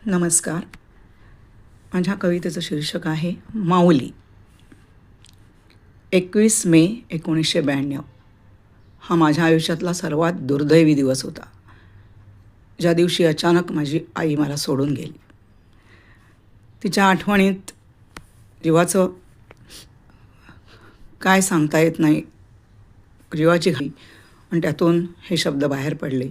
नमस्कार. माझ्या कवितेचं शीर्षक आहे माऊली. 21 मे 1992 हा माझ्या आयुष्यातला सर्वात दुर्दैवी दिवस होता, ज्या दिवशी अचानक माझी आई मला सोडून गेली. तिच्या आठवणीत जीवाचं काय सांगता येत नाही, जीवाची घाई, आणि त्यातून हे शब्द बाहेर पडले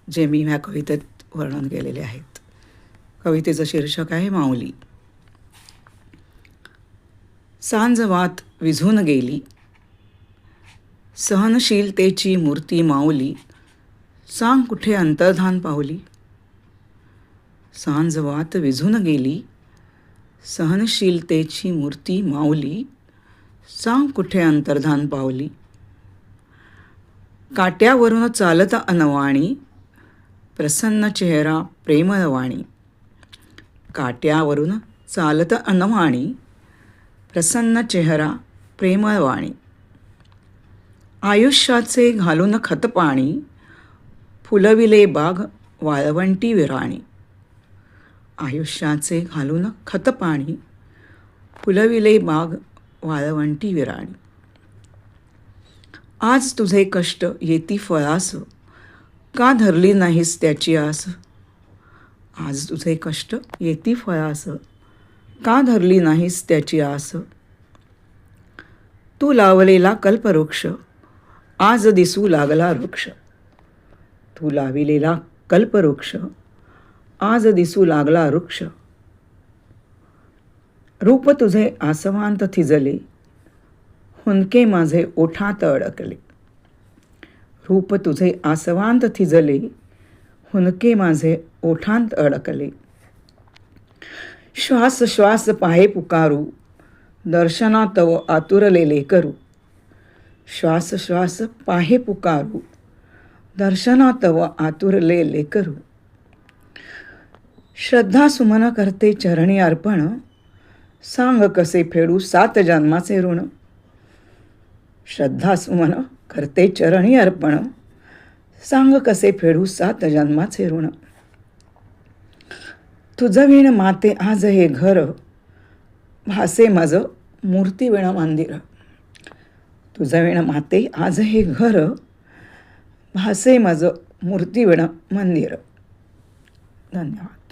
जे मी ह्या कवितेत वर्णन केलेले आहेत. कवितेचं शीर्षक आहे माऊली. सांज वात विझून गेली, सहनशीलतेची मूर्ती माऊली, सांग कुठे अंतर्धान पावली. सांज वात विझून गेली, सहनशीलतेची मूर्ती माऊली, सांग कुठे अंतर्धान पावली. काट्यावरून चालत अनवाणी, प्रसन्न चेहरा प्रेमवाणी. काट्यावरून चालत अनवाणी, प्रसन्न चेहरा प्रेमवाणी. आयुष्याचे घालून खतपाणी, फुलविले बाग वाळवंटी विराणी. आयुष्याचे घालून खतपाणी, फुलविले बाग वाळवंटी विराणी. आज तुझे कष्ट येती फळास, का धरली नाहीस त्याची आस. आज तुझे कष्ट येती फळास, का धरली नाहीस त्याची आस. तू लावलेला कल्पवृक्ष, आज दिसू लागला वृक्ष. तू लाविलेला कल्पवृक्ष, आज दिसू लागला वृक्ष. रूप तुझे आसवांत थिजले, हुंदके माझे ओठात अडकले. रूप तुझे आसवांत थिजले, हुंदके माझे ओठांत अडकले. श्वास श्वास पाहे पुकारू, दर्शना तव आतुरलेले करू. श्वास श्वास पाहे पुकारू, दर्शना तव आतुरलेले करू. श्रद्धा सुमन करते चरणी अर्पण, सांग कसे फेडू 7 जन्माचे ऋण. श्रद्धा सुमन करते चरणी अर्पण, सांग कसे फेडू 7 जन्माचे ऋण. तुझं विण माते आज हे घर, भासे माझं मूर्तिवीण मंदिर. तुझं विण माते आज हे घर, भासे माझं मूर्तिवीण मंदिर. धन्यवाद.